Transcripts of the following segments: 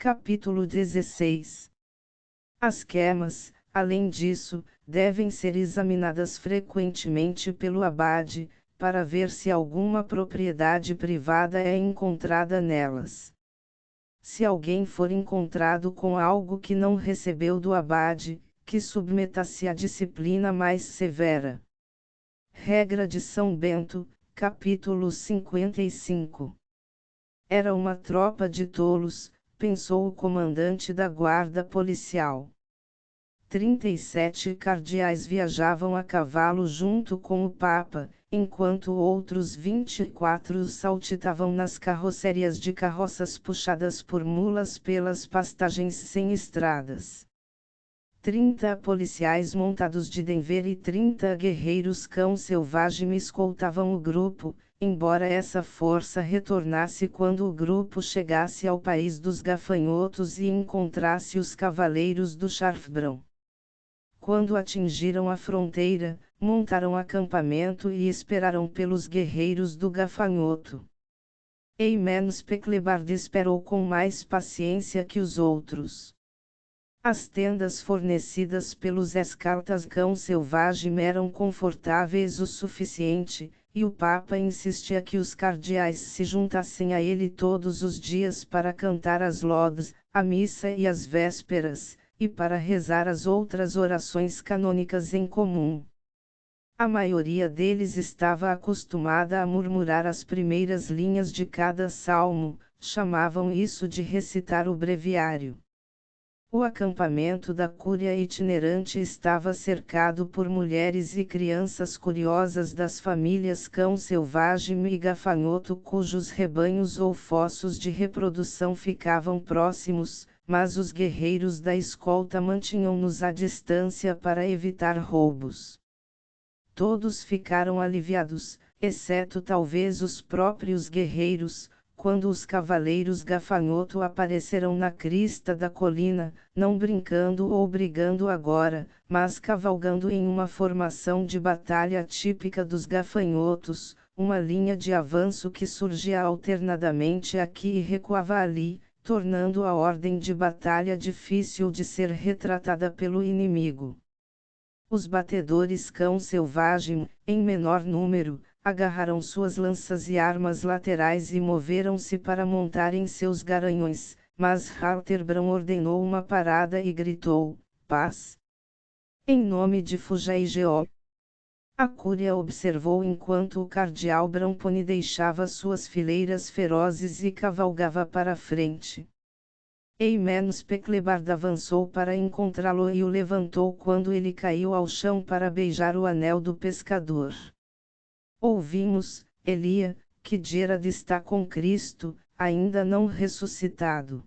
Capítulo 16. As queimas, além disso, devem ser examinadas frequentemente pelo abade, para ver se alguma propriedade privada é encontrada nelas. Se alguém for encontrado com algo que não recebeu do abade, que submeta-se à disciplina mais severa. Regra de São Bento, capítulo 55. Era uma tropa de tolos, pensou o comandante da guarda policial. 37 cardeais viajavam a cavalo junto com o Papa, enquanto outros 24 saltitavam nas carrocerias de carroças puxadas por mulas pelas pastagens sem estradas. 30 policiais montados de Denver e 30 guerreiros cão selvagem escoltavam o grupo, embora essa força retornasse quando o grupo chegasse ao país dos gafanhotos e encontrasse os cavaleiros do Charfbrão. Quando atingiram a fronteira, montaram acampamento e esperaram pelos guerreiros do gafanhoto. Eimen Speklebard esperou com mais paciência que os outros. As tendas fornecidas pelos escartas cão selvagem eram confortáveis o suficiente, e o Papa insistia que os cardeais se juntassem a ele todos os dias para cantar as laudes, a missa e as vésperas, e para rezar as outras orações canônicas em comum. A maioria deles estava acostumada a murmurar as primeiras linhas de cada salmo, chamavam isso de recitar o breviário. O acampamento da cúria itinerante estava cercado por mulheres e crianças curiosas das famílias cão selvagem e gafanhoto cujos rebanhos ou fossos de reprodução ficavam próximos, mas os guerreiros da escolta mantinham-nos à distância para evitar roubos. Todos ficaram aliviados, exceto talvez os próprios guerreiros, quando os cavaleiros gafanhoto apareceram na crista da colina, não brincando ou brigando agora, mas cavalgando em uma formação de batalha típica dos gafanhotos, uma linha de avanço que surgia alternadamente aqui e recuava ali, tornando a ordem de batalha difícil de ser retratada pelo inimigo. Os batedores cão selvagem, em menor número, agarraram suas lanças e armas laterais e moveram-se para montarem seus garanhões, mas Halterbrand ordenou uma parada e gritou: paz! Em nome de Fugei-Geol. A cúria observou enquanto o cardeal Bramponi deixava suas fileiras ferozes e cavalgava para a frente. Eimen Speklebard avançou para encontrá-lo e o levantou quando ele caiu ao chão para beijar o anel do pescador. Ouvimos, Elia, que Gerard está com Cristo, ainda não ressuscitado.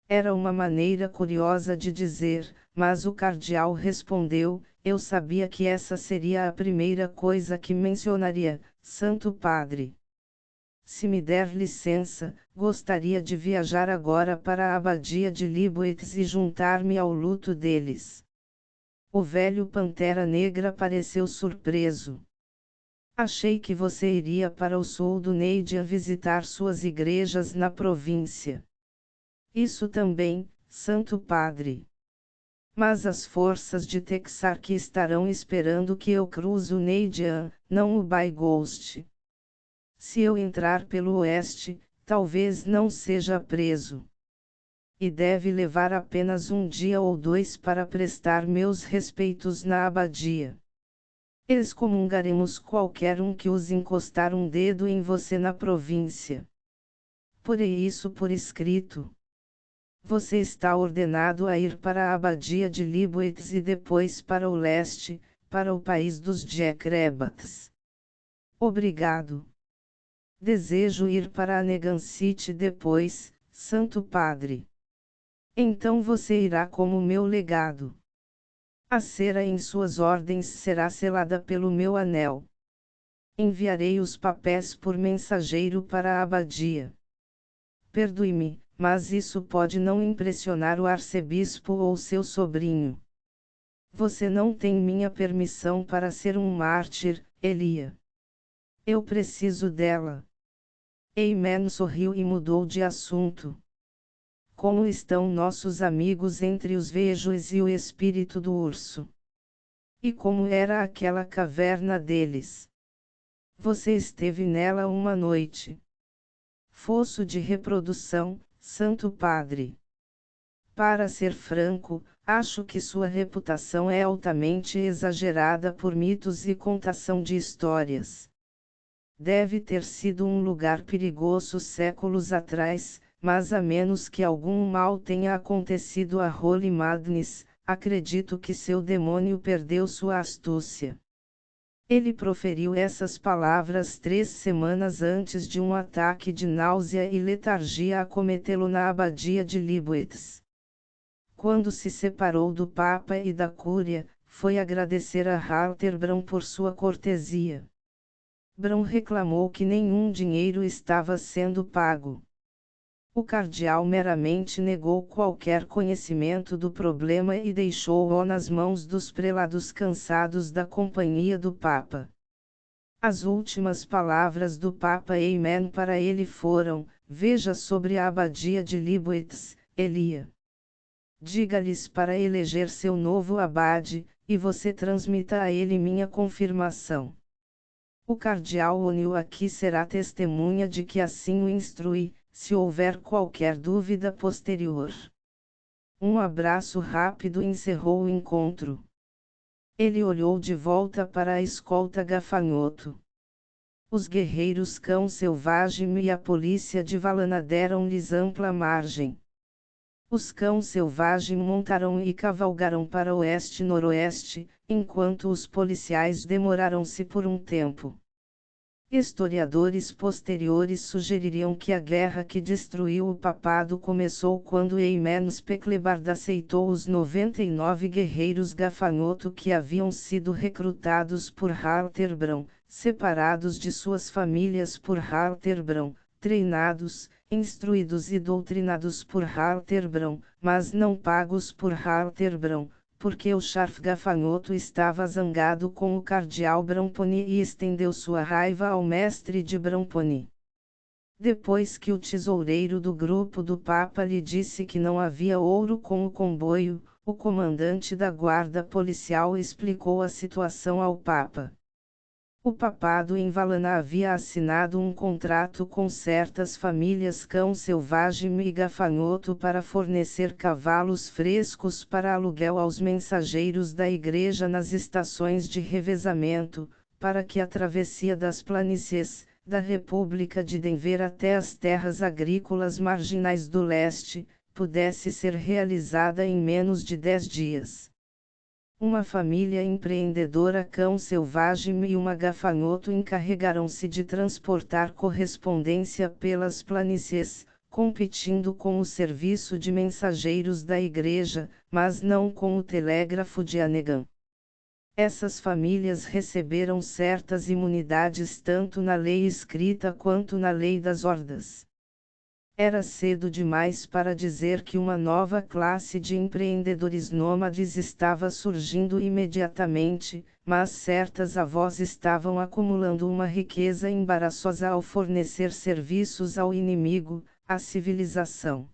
Era uma maneira curiosa de dizer, mas o cardeal respondeu: eu sabia que essa seria a primeira coisa que mencionaria, Santo Padre. Se me der licença, gostaria de viajar agora para a abadia de Liboetes e juntar-me ao luto deles. O velho Pantera Negra pareceu surpreso. Achei que você iria para o sul do Neidia visitar suas igrejas na província. Isso também, Santo Padre. Mas as forças de Texark estarão esperando que eu cruze o Neidia, não o Byghost. Se eu entrar pelo oeste, talvez não seja preso. E deve levar apenas um dia ou dois para prestar meus respeitos na abadia. Excomungaremos qualquer um que use encostar um dedo em você na província. Porei isso por escrito. Você está ordenado a ir para a abadia de Liboetes e depois para o leste, para o país dos Jacrebats. Obrigado. Desejo ir para a Negancite depois, Santo Padre. Então você irá como meu legado. A cera em suas ordens será selada pelo meu anel. Enviarei os papéis por mensageiro para a abadia. Perdoe-me, mas isso pode não impressionar o arcebispo ou seu sobrinho. Você não tem minha permissão para ser um mártir, Elia. Eu preciso dela. Eimen sorriu e mudou de assunto. como estão nossos amigos entre os vejos e o espírito do urso? E como era aquela caverna deles? Você esteve nela uma noite. Fosso de reprodução, Santo Padre. Para ser franco, acho que sua reputação é altamente exagerada por mitos e contação de histórias. Deve ter sido um lugar perigoso séculos atrás, mas a menos que algum mal tenha acontecido a Holy Magnus, acredito que seu demônio perdeu sua astúcia. Ele proferiu essas palavras 3 semanas antes de um ataque de náusea e letargia acometê-lo na abadia de Libwitz. Quando se separou do Papa e da Cúria, foi agradecer a Halterbrand por sua cortesia. Brand reclamou que nenhum dinheiro estava sendo pago. O cardeal meramente negou qualquer conhecimento do problema e deixou-o nas mãos dos prelados cansados da companhia do Papa. As últimas palavras do Papa Amen para ele foram: veja sobre a abadia de Libwitz, Elia. Diga-lhes para eleger seu novo abade, e você transmita a ele minha confirmação. O cardeal O'Neill aqui será testemunha de que assim o instruí, se houver qualquer dúvida posterior. Um abraço rápido encerrou o encontro. Ele olhou de volta para a escolta gafanhoto. Os guerreiros cão selvagem e a polícia de Valana deram-lhes ampla margem. Os cão selvagem montaram e cavalgaram para oeste-noroeste, enquanto os policiais demoraram-se por um tempo. Historiadores posteriores sugeririam que a guerra que destruiu o papado começou quando Eamon Speklebard aceitou os 99 guerreiros gafanhoto que haviam sido recrutados por Halterbrand, separados de suas famílias por Halterbrand, treinados, instruídos e doutrinados por Halterbrand, mas não pagos por Halterbrand, porque o Scharf gafanhoto estava zangado com o cardeal Bramponi e estendeu sua raiva ao mestre de Bramponi. Depois que o tesoureiro do grupo do Papa lhe disse que não havia ouro com o comboio, o comandante da guarda policial explicou a situação ao Papa. O papado em Valana havia assinado um contrato com certas famílias cão selvagem e gafanhoto para fornecer cavalos frescos para aluguel aos mensageiros da igreja nas estações de revezamento, para que a travessia das planícies, da República de Denver até as terras agrícolas marginais do leste, pudesse ser realizada em menos de 10 dias. Uma família empreendedora cão selvagem e uma gafanhoto encarregaram-se de transportar correspondência pelas planícies, competindo com o serviço de mensageiros da igreja, mas não com o telégrafo de Annegan. Essas famílias receberam certas imunidades tanto na lei escrita quanto na lei das hordas. Era cedo demais para dizer que uma nova classe de empreendedores nômades estava surgindo imediatamente, mas certas avós estavam acumulando uma riqueza embaraçosa ao fornecer serviços ao inimigo, à civilização.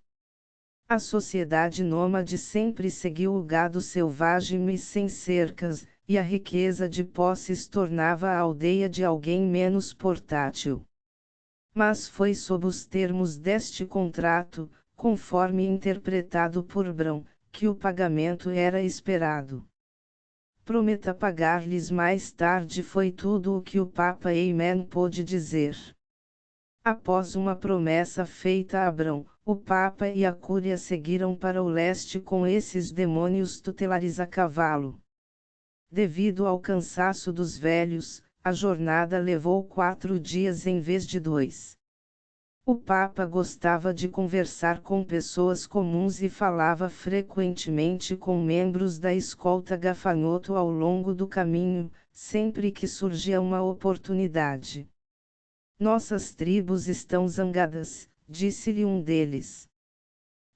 A sociedade nômade sempre seguiu o gado selvagem e sem cercas, e a riqueza de posses tornava a aldeia de alguém menos portátil. Mas foi sob os termos deste contrato, conforme interpretado por Brand, que o pagamento era esperado. Prometa pagar-lhes mais tarde foi tudo o que o Papa Amen pôde dizer. Após uma promessa feita a Brand, o Papa e a Cúria seguiram para o leste com esses demônios tutelares a cavalo. Devido ao cansaço dos velhos, a jornada levou 4 dias em vez de 2. O Papa gostava de conversar com pessoas comuns e falava frequentemente com membros da escolta gafanhoto ao longo do caminho, sempre que surgia uma oportunidade. Nossas tribos estão zangadas, disse-lhe um deles.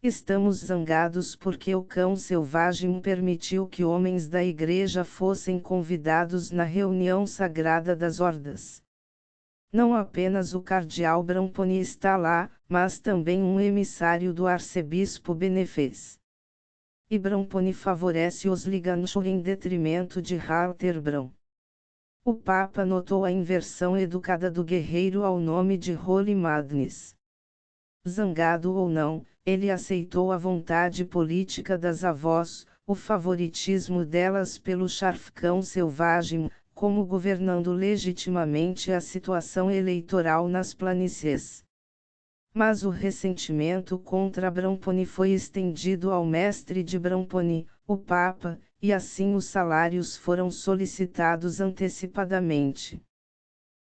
Estamos zangados porque o cão selvagem permitiu que homens da igreja fossem convidados na reunião sagrada das hordas. Não apenas o cardeal Bramponi está lá, mas também um emissário do arcebispo Benefez. E Bramponi favorece os Liganshur em detrimento de Halterbrand. O Papa notou a inversão educada do guerreiro ao nome de Holy Madness. Zangado ou não, ele aceitou a vontade política das avós, o favoritismo delas pelo charfcão selvagem, como governando legitimamente a situação eleitoral nas planícies. Mas o ressentimento contra Bramponi foi estendido ao mestre de Bramponi, o Papa, e assim os salários foram solicitados antecipadamente.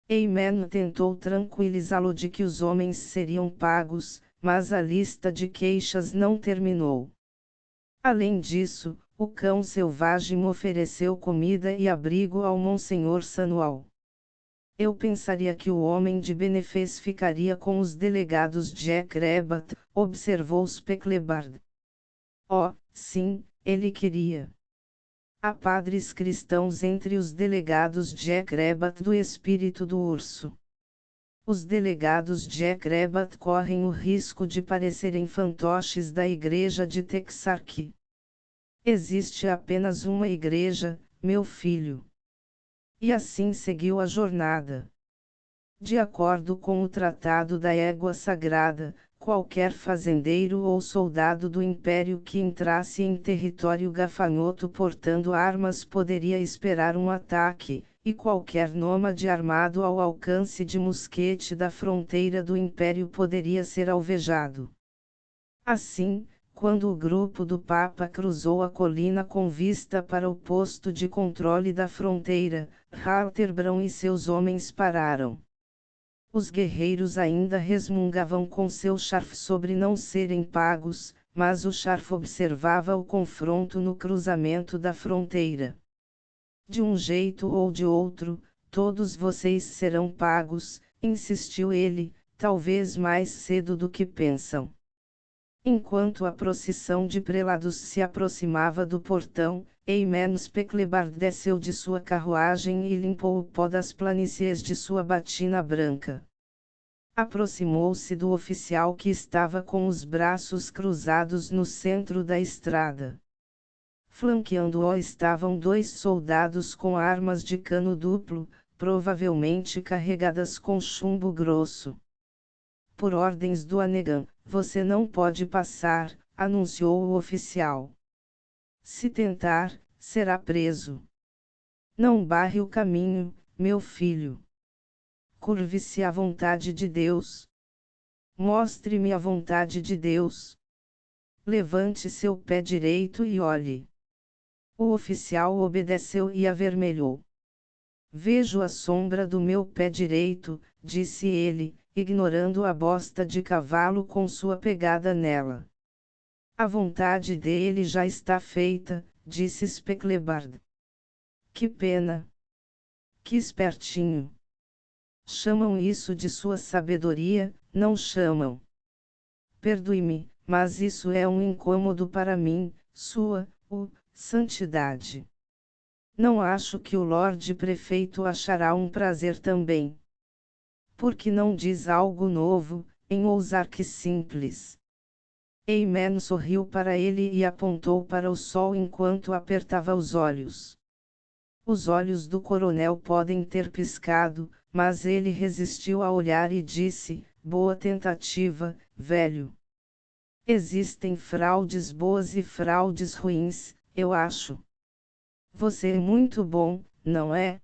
Eymeno tentou tranquilizá-lo de que os homens seriam pagos, mas a lista de queixas não terminou. Além disso, o cão selvagem ofereceu comida e abrigo ao Monsenhor Sanual. Eu pensaria que o homem de Benefez ficaria com os delegados Jack Rabbit, observou Specklebaard. Oh, sim, ele queria. Há padres cristãos entre os delegados Jack Rabbit do espírito do urso. Os delegados Jack Rabbit correm o risco de parecerem fantoches da igreja de Texarkee. Existe apenas uma igreja, meu filho. E assim seguiu a jornada. De acordo com o Tratado da Égua Sagrada, qualquer fazendeiro ou soldado do Império que entrasse em território gafanhoto portando armas poderia esperar um ataque, e qualquer nômade armado ao alcance de mosquete da fronteira do Império poderia ser alvejado. Assim, quando o grupo do Papa cruzou a colina com vista para o posto de controle da fronteira, Halterbrand e seus homens pararam. Os guerreiros ainda resmungavam com seu charf sobre não serem pagos, mas o charf observava o confronto no cruzamento da fronteira. De um jeito ou de outro, todos vocês serão pagos, insistiu ele, talvez mais cedo do que pensam. Enquanto a procissão de prelados se aproximava do portão, Eymeno Specklebaard desceu de sua carruagem e limpou o pó das planícies de sua batina branca. Aproximou-se do oficial que estava com os braços cruzados no centro da estrada. Flanqueando-o estavam 2 soldados com armas de cano duplo, provavelmente carregadas com chumbo grosso. Por ordens do Anegan, você não pode passar, anunciou o oficial. Se tentar, será preso. Não barre o caminho, meu filho. Curve-se à vontade de Deus. Mostre-me a vontade de Deus. Levante seu pé direito e olhe. O oficial obedeceu e avermelhou. Vejo a sombra do meu pé direito, disse ele, ignorando a bosta de cavalo com sua pegada nela. A vontade dele já está feita, disse Specklebaard. Que pena. Que espertinho. Chamam isso de sua sabedoria, não chamam. Perdoe-me, mas isso é um incômodo para mim, santidade. Não acho que o Lorde Prefeito achará um prazer também. Por que não diz algo novo, em ousar que simples? Eymeno sorriu para ele e apontou para o sol enquanto apertava os olhos. Os olhos do coronel podem ter piscado, mas ele resistiu a olhar e disse, boa tentativa, velho. Existem fraudes boas e fraudes ruins, eu acho. Você é muito bom, não é?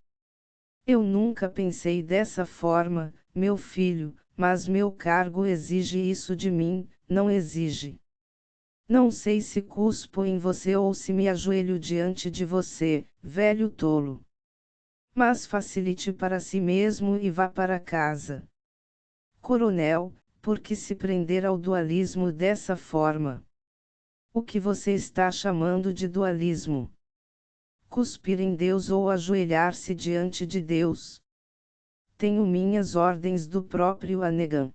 Eu nunca pensei dessa forma, meu filho, mas meu cargo exige isso de mim, não exige. Não sei se cuspo em você ou se me ajoelho diante de você, velho tolo. Mas facilite para si mesmo e vá para casa. Coronel, por que se prender ao dualismo dessa forma? O que você está chamando de dualismo? Cuspir em Deus ou ajoelhar-se diante de Deus? Tenho minhas ordens do próprio Anegan.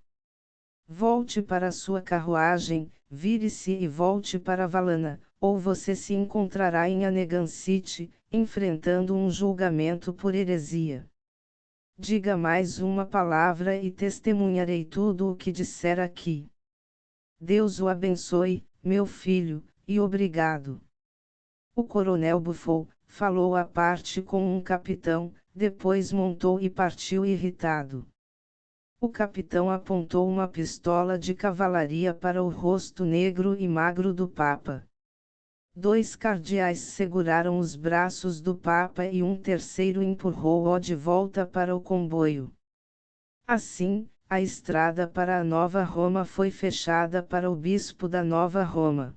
Volte para sua carruagem, vire-se e volte para Valana, ou você se encontrará em Anegan City, enfrentando um julgamento por heresia. Diga mais uma palavra e testemunharei tudo o que disser aqui. Deus o abençoe, meu filho, e obrigado. O coronel bufou, falou à parte com um capitão, depois montou e partiu irritado. O capitão apontou uma pistola de cavalaria para o rosto negro e magro do Papa. 2 cardeais seguraram os braços do Papa e um terceiro empurrou-o de volta para o comboio. Assim, a estrada para a Nova Roma foi fechada para o bispo da Nova Roma.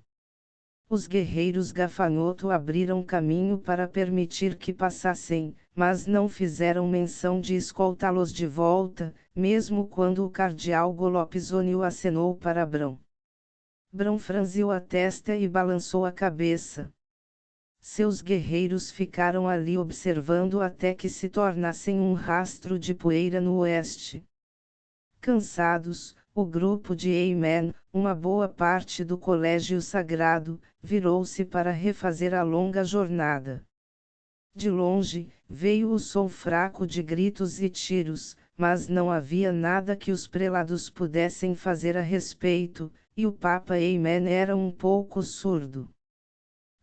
Os guerreiros gafanhoto abriram caminho para permitir que passassem, mas não fizeram menção de escoltá-los de volta, mesmo quando o cardeal Golopizonio acenou para Brão. Brão franziu a testa e balançou a cabeça. Seus guerreiros ficaram ali observando até que se tornassem um rastro de poeira no oeste. Cansados, o grupo de Amen, uma boa parte do colégio sagrado, virou-se para refazer a longa jornada. De longe, veio o som fraco de gritos e tiros, mas não havia nada que os prelados pudessem fazer a respeito, e o Papa Amen era um pouco surdo.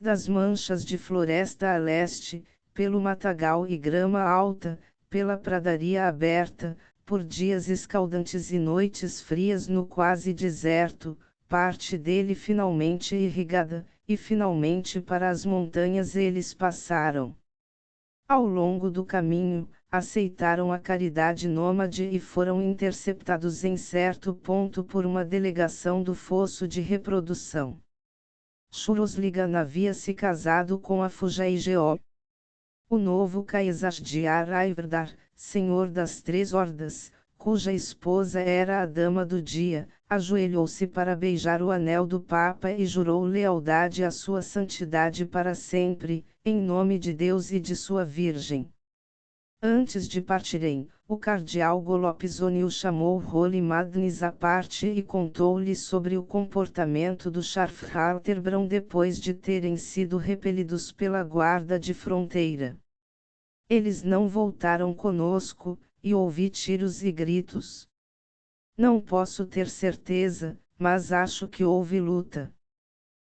Das manchas de floresta a leste, pelo matagal e grama alta, pela pradaria aberta, por dias escaldantes e noites frias no quase deserto, parte dele finalmente irrigada, e finalmente para as montanhas eles passaram. Ao longo do caminho, aceitaram a caridade nômade e foram interceptados em certo ponto por uma delegação do fosso de reprodução. Shurosligan havia se casado com a Fujaigeo. O novo Caesar de Araiverdar, senhor das 3 hordas, cuja esposa era a dama do dia, ajoelhou-se para beijar o anel do Papa e jurou lealdade à sua santidade para sempre, em nome de Deus e de sua Virgem. Antes de partirem, o cardeal Golopizonio chamou Holy Magnus à parte e contou-lhe sobre o comportamento do Scharfhalter Brão depois de terem sido repelidos pela guarda de fronteira. Eles não voltaram conosco, e ouvi tiros e gritos. Não posso ter certeza, mas acho que houve luta.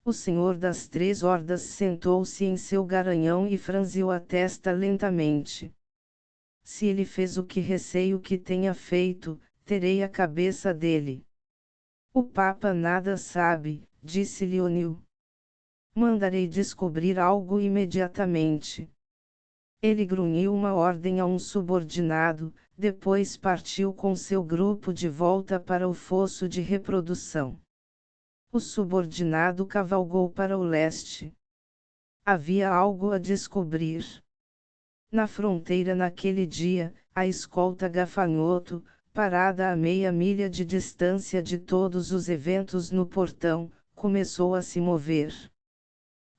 O senhor das 3 hordas sentou-se em seu garanhão e franziu a testa lentamente. Se ele fez o que receio que tenha feito, terei a cabeça dele. O Papa nada sabe, disse Leonil. Mandarei descobrir algo imediatamente. Ele grunhiu uma ordem a um subordinado, depois partiu com seu grupo de volta para o fosso de reprodução. O subordinado cavalgou para o leste. Havia algo a descobrir. Na fronteira naquele dia, a escolta gafanhoto, parada a meia milha de distância de todos os eventos no portão, começou a se mover.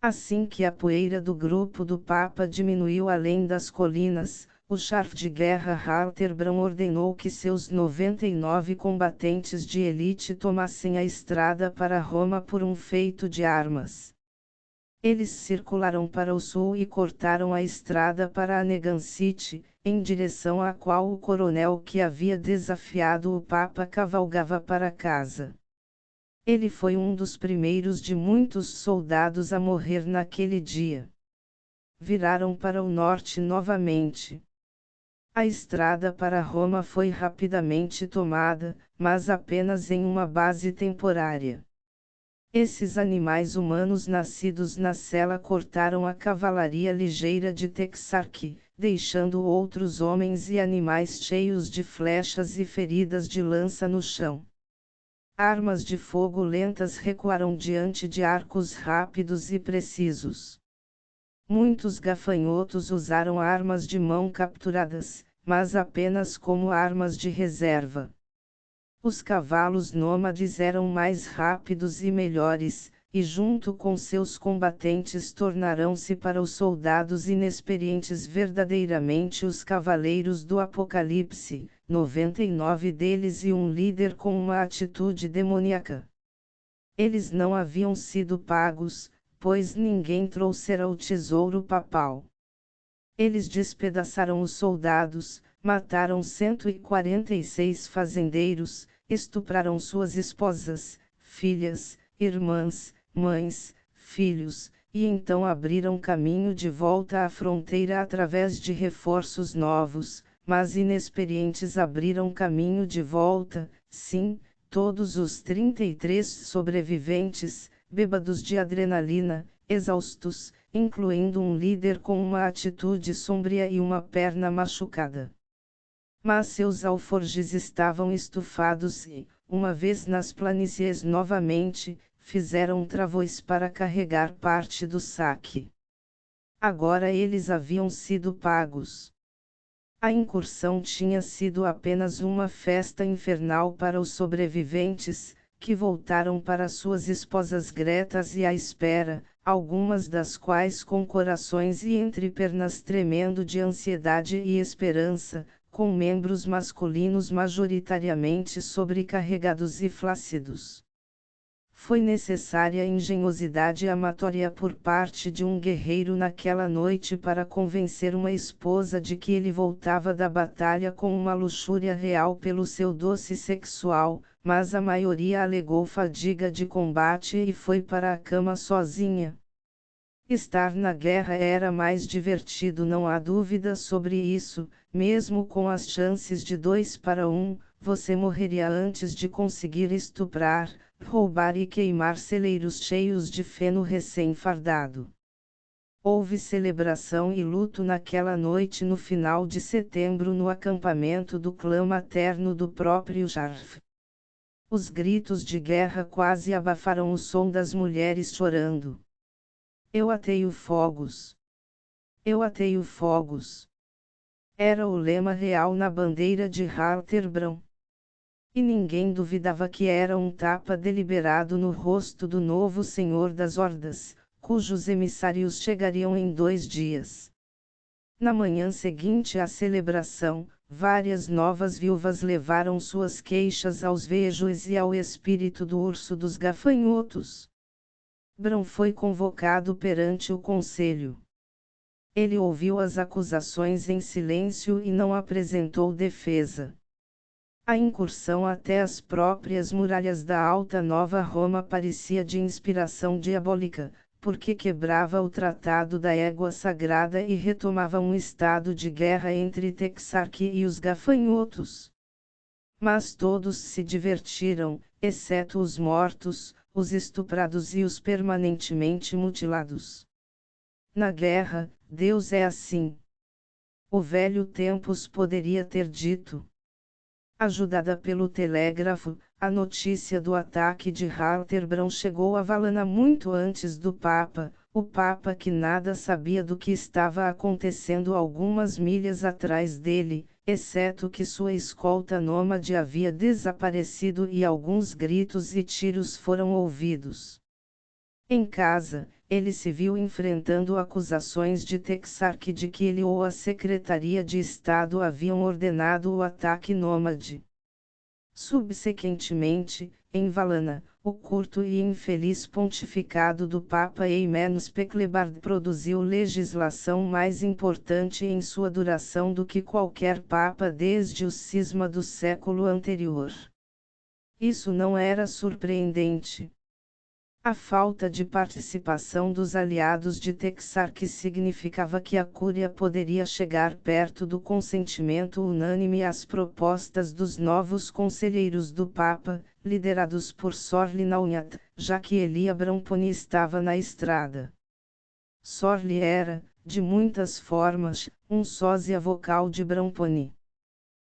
Assim que a poeira do grupo do Papa diminuiu além das colinas, o chefe de guerra Halterbrand ordenou que seus 99 combatentes de elite tomassem a estrada para Roma por um feito de armas. Eles circularam para o sul e cortaram a estrada para a Negan City, em direção à qual o coronel que havia desafiado o Papa cavalgava para casa. Ele foi um dos primeiros de muitos soldados a morrer naquele dia. Viraram para o norte novamente. A estrada para Roma foi rapidamente tomada, mas apenas em uma base temporária. Esses animais humanos nascidos na cela cortaram a cavalaria ligeira de Texarkee, deixando outros homens e animais cheios de flechas e feridas de lança no chão. Armas de fogo lentas recuaram diante de arcos rápidos e precisos. Muitos gafanhotos usaram armas de mão capturadas, mas apenas como armas de reserva. Os cavalos nômades eram mais rápidos e melhores, e junto com seus combatentes tornarão-se para os soldados inexperientes verdadeiramente os cavaleiros do Apocalipse, 99 deles e um líder com uma atitude demoníaca. Eles não haviam sido pagos, pois ninguém trouxera o tesouro papal. Eles despedaçaram os soldados, Mataram 146 fazendeiros, estupraram suas esposas, filhas, irmãs, mães, filhos, e então abriram caminho de volta à fronteira através de reforços novos, mas inexperientes abriram caminho de volta, sim, todos os 33 sobreviventes, bêbados de adrenalina, exaustos, incluindo um líder com uma atitude sombria e uma perna machucada. Mas seus alforjes estavam estufados e, uma vez nas planícies novamente, fizeram travões para carregar parte do saque. Agora eles haviam sido pagos. A incursão tinha sido apenas uma festa infernal para os sobreviventes, que voltaram para suas esposas gretas e à espera, algumas das quais com corações e entrepernas tremendo de ansiedade e esperança, com membros masculinos majoritariamente sobrecarregados e flácidos. Foi necessária engenhosidade amatória por parte de um guerreiro naquela noite para convencer uma esposa de que ele voltava da batalha com uma luxúria real pelo seu doce sexual, mas a maioria alegou fadiga de combate e foi para a cama sozinha. Estar na guerra era mais divertido, não há dúvida sobre isso, mesmo com as chances de 2 para 1, você morreria antes de conseguir estuprar, roubar e queimar celeiros cheios de feno recém-fardado. Houve celebração e luto naquela noite no final de setembro no acampamento do clã materno do próprio Jarf. Os gritos de guerra quase abafaram o som das mulheres chorando. Eu ateio fogos. Eu ateio fogos. Era o lema real na bandeira de Halterbrand. E ninguém duvidava que era um tapa deliberado no rosto do novo senhor das hordas, cujos emissários chegariam em 2 dias. Na manhã seguinte à celebração, várias novas viúvas levaram suas queixas aos vejos e ao espírito do urso dos gafanhotos. Bran foi convocado perante o conselho. Ele ouviu as acusações em silêncio e não apresentou defesa. A incursão até as próprias muralhas da Alta Nova Roma parecia de inspiração diabólica, porque quebrava o tratado da égua sagrada e retomava um estado de guerra entre Texarque e os gafanhotos. Mas todos se divertiram, exceto os mortos, os estuprados e os permanentemente mutilados. Na guerra, Deus é assim. O velho Tempus poderia ter dito. Ajudada pelo telégrafo, a notícia do ataque de Halterbrand chegou a Valana muito antes do Papa, o Papa que nada sabia do que estava acontecendo algumas milhas atrás dele, exceto que sua escolta nômade havia desaparecido e alguns gritos e tiros foram ouvidos. Em casa, ele se viu enfrentando acusações de Texarque de que ele ou a Secretaria de Estado haviam ordenado o ataque nômade. Subsequentemente, em Valana, o curto e infeliz pontificado do Papa Eimenos Pecklebard produziu legislação mais importante em sua duração do que qualquer Papa desde o cisma do século anterior. Isso não era surpreendente. A falta de participação dos aliados de Texarque significava que a Cúria poderia chegar perto do consentimento unânime às propostas dos novos conselheiros do Papa, liderados por Sorli Naunhat, já que Elia Bramponi estava na estrada. Sorli era, de muitas formas, um sósia vocal de Bramponi.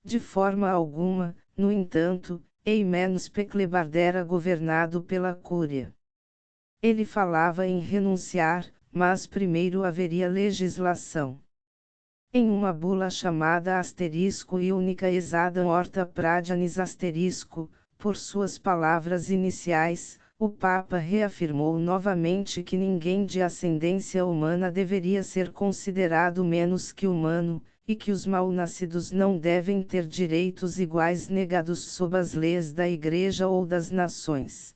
De forma alguma, no entanto, Eimenos Pecklebard era governado pela Cúria. Ele falava em renunciar, mas primeiro haveria legislação. Em uma bula chamada asterisco e única exada horta pradianis asterisco, por suas palavras iniciais, o Papa reafirmou novamente que ninguém de ascendência humana deveria ser considerado menos que humano, e que os mal-nascidos não devem ter direitos iguais negados sob as leis da Igreja ou das nações.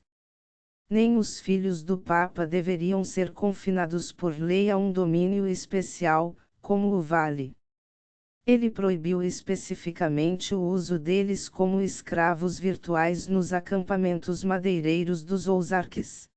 Nem os filhos do Papa deveriam ser confinados por lei a um domínio especial, como o vale. Ele proibiu especificamente o uso deles como escravos virtuais nos acampamentos madeireiros dos Ozarks.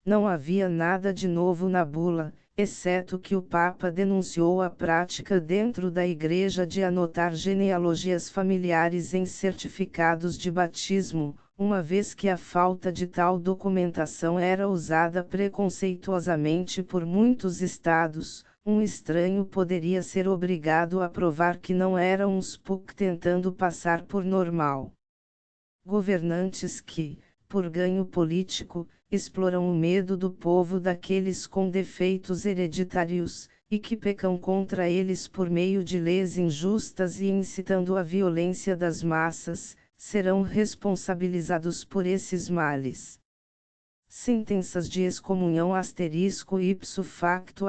Não havia nada de novo na bula, exceto que o Papa denunciou a prática dentro da Igreja de anotar genealogias familiares em certificados de batismo, uma vez que a falta de tal documentação era usada preconceituosamente por muitos estados. Um estranho poderia ser obrigado a provar que não era um spook tentando passar por normal. Governantes que, por ganho político, exploram o medo do povo daqueles com defeitos hereditários, e que pecam contra eles por meio de leis injustas e incitando a violência das massas, serão responsabilizados por esses males. Sentenças de excomunhão ipso facto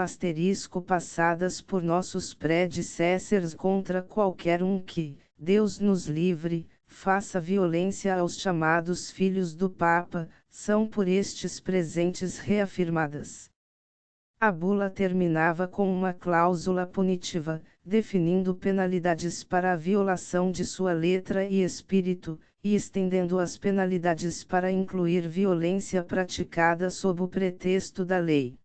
passadas por nossos predecessores contra qualquer um que, Deus nos livre, faça violência aos chamados filhos do Papa, são por estes presentes reafirmadas. A bula terminava com uma cláusula punitiva, definindo penalidades para a violação de sua letra e espírito, e estendendo as penalidades para incluir violência praticada sob o pretexto da lei.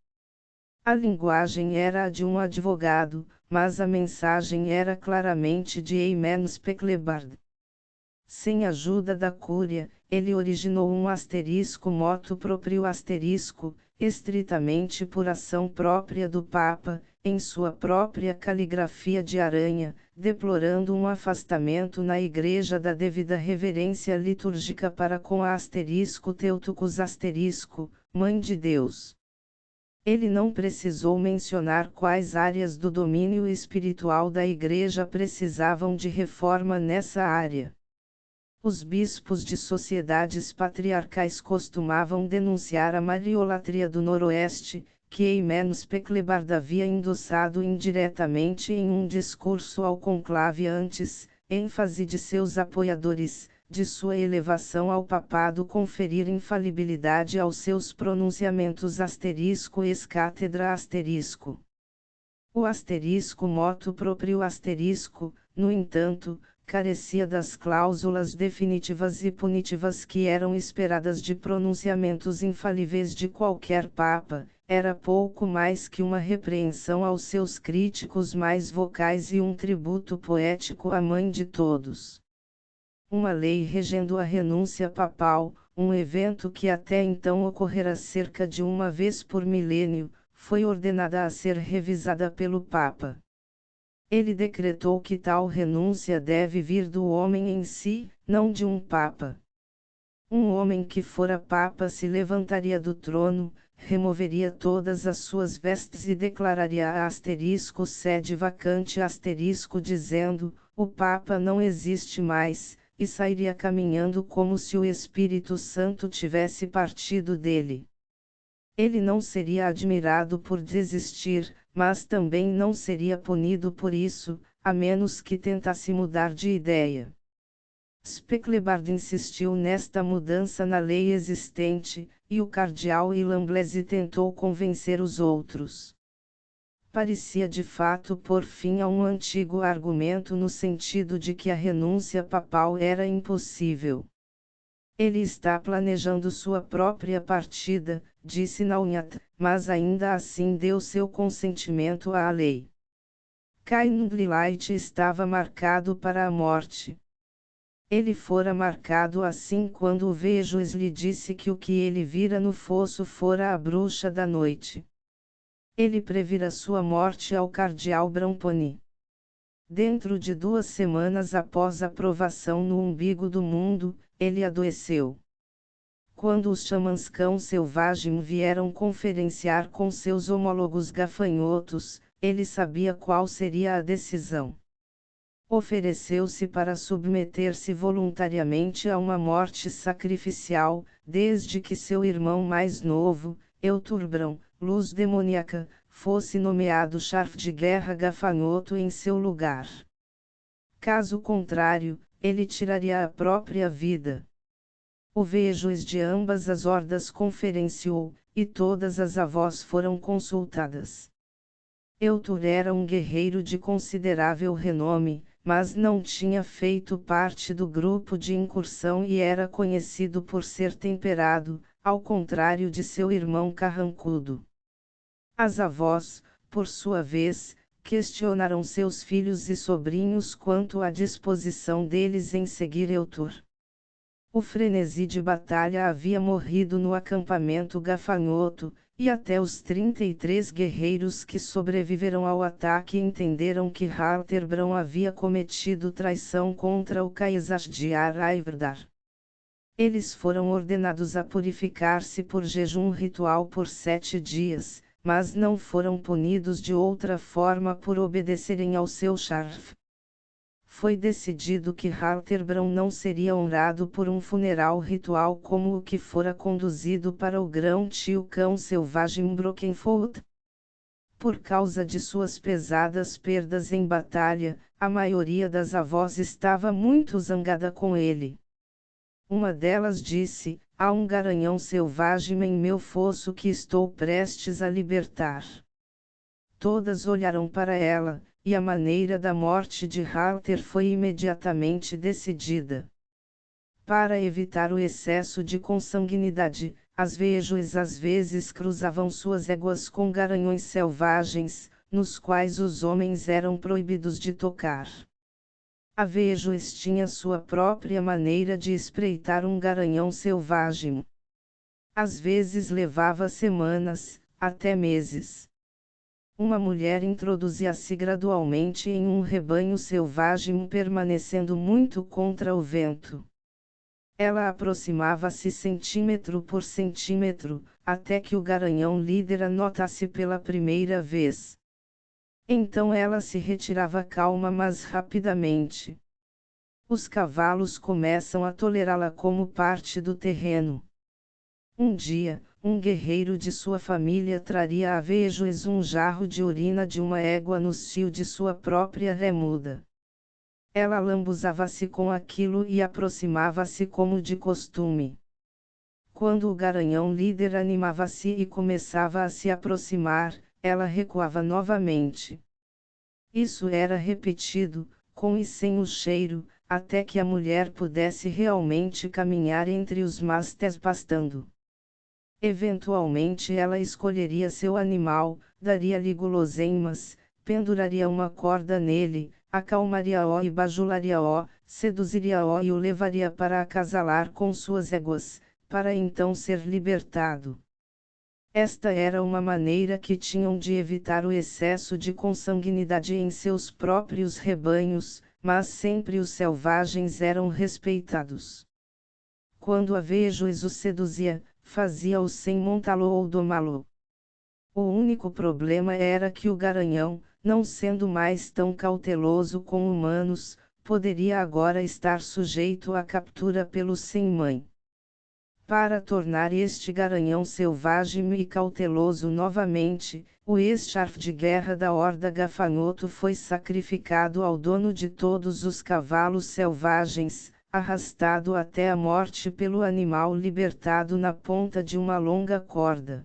A linguagem era a de um advogado, mas a mensagem era claramente de Aimé Specklebard. Sem ajuda da cúria, ele originou um motu proprio estritamente por ação própria do Papa, em sua própria caligrafia de aranha, deplorando um afastamento na Igreja da devida reverência litúrgica para com a Teutucus Mãe de Deus. Ele não precisou mencionar quais áreas do domínio espiritual da Igreja precisavam de reforma nessa área. Os bispos de sociedades patriarcais costumavam denunciar a mariolatria do Noroeste, que Aimé Specklebard havia endossado indiretamente em um discurso ao conclave antes, ênfase de seus apoiadores, de sua elevação ao papado conferir infalibilidade aos seus pronunciamentos ex cátedra O motu proprio no entanto, carecia das cláusulas definitivas e punitivas que eram esperadas de pronunciamentos infalíveis de qualquer papa, era pouco mais que uma repreensão aos seus críticos mais vocais e um tributo poético à mãe de todos. Uma lei regendo a renúncia papal, um evento que até então ocorrera cerca de uma vez por milênio, foi ordenada a ser revisada pelo Papa. Ele decretou que tal renúncia deve vir do homem em si, não de um Papa. Um homem que fora Papa se levantaria do trono, removeria todas as suas vestes e declararia a sede vacante dizendo, o Papa não existe mais, e sairia caminhando como se o Espírito Santo tivesse partido dele. Ele não seria admirado por desistir, mas também não seria punido por isso, a menos que tentasse mudar de ideia. Specklebard insistiu nesta mudança na lei existente, e o cardeal Ilamblese tentou convencer os outros. Parecia de fato pôr fim a um antigo argumento no sentido de que a renúncia papal era impossível. Ele está planejando sua própria partida, disse Naunhat, mas ainda assim deu seu consentimento à lei. Cainunglight estava marcado para a morte. Ele fora marcado assim quando o Vejos lhe disse que o que ele vira no fosso fora a bruxa da noite. Ele previra sua morte ao cardeal Bramponi. Dentro de 2 semanas após a provação no umbigo do mundo, ele adoeceu. Quando os xamãs cão selvagem vieram conferenciar com seus homólogos gafanhotos, ele sabia qual seria a decisão. Ofereceu-se para submeter-se voluntariamente a uma morte sacrificial, desde que seu irmão mais novo, Euturbrão, luz demoníaca, fosse nomeado chefe de guerra gafanhoto em seu lugar. Caso contrário, ele tiraria a própria vida. O Vejos de ambas as hordas conferenciou, e todas as avós foram consultadas. Eutur era um guerreiro de considerável renome, mas não tinha feito parte do grupo de incursão e era conhecido por ser temperado, ao contrário de seu irmão carrancudo. As avós, por sua vez, questionaram seus filhos e sobrinhos quanto à disposição deles em seguir Eutur. O frenesi de batalha havia morrido no acampamento gafanhoto, e até os 33 guerreiros que sobreviveram ao ataque entenderam que Halterbrand havia cometido traição contra o Caesar de Ar-Aivrdar. Eles foram ordenados a purificar-se por jejum ritual por 7 dias, mas não foram punidos de outra forma por obedecerem ao seu Sharf. Foi decidido que Halterbrand não seria honrado por um funeral ritual como o que fora conduzido para o grão-tio cão selvagem Brockenfold. Por causa de suas pesadas perdas em batalha, a maioria das avós estava muito zangada com ele. Uma delas disse: há um garanhão selvagem em meu fosso que estou prestes a libertar. Todas olharam para ela, e a maneira da morte de Halter foi imediatamente decidida. Para evitar o excesso de consanguinidade, as Vejoes às vezes cruzavam suas éguas com garanhões selvagens, nos quais os homens eram proibidos de tocar. A Vejoes tinha sua própria maneira de espreitar um garanhão selvagem. Às vezes levava semanas, até meses. Uma mulher introduzia-se gradualmente em um rebanho selvagem permanecendo muito contra o vento. Ela aproximava-se centímetro por centímetro, até que o garanhão líder a notasse pela primeira vez. Então ela se retirava calma mas rapidamente. Os cavalos começam a tolerá-la como parte do terreno. Um dia, um guerreiro de sua família traria a Vejoes um jarro de urina de uma égua no cio de sua própria remuda. Ela lambuzava-se com aquilo e aproximava-se como de costume. Quando o garanhão líder animava-se e começava a se aproximar, ela recuava novamente. Isso era repetido, com e sem o cheiro, até que a mulher pudesse realmente caminhar entre os mastés pastando. Eventualmente ela escolheria seu animal, daria-lhe guloseimas, penduraria uma corda nele, acalmaria-o e bajularia-o, seduziria-o e o levaria para acasalar com suas éguas, para então ser libertado. Esta era uma maneira que tinham de evitar o excesso de consanguinidade em seus próprios rebanhos, mas sempre os selvagens eram respeitados. Quando a Vejoes o seduzia, fazia-o sem montá-lo ou domá-lo. O único problema era que o garanhão, não sendo mais tão cauteloso com humanos, poderia agora estar sujeito à captura pelo sem-mãe. Para tornar este garanhão selvagem e cauteloso novamente, o ex-chefe de guerra da Horda Gafanhoto foi sacrificado ao dono de todos os cavalos selvagens, arrastado até a morte pelo animal libertado na ponta de uma longa corda.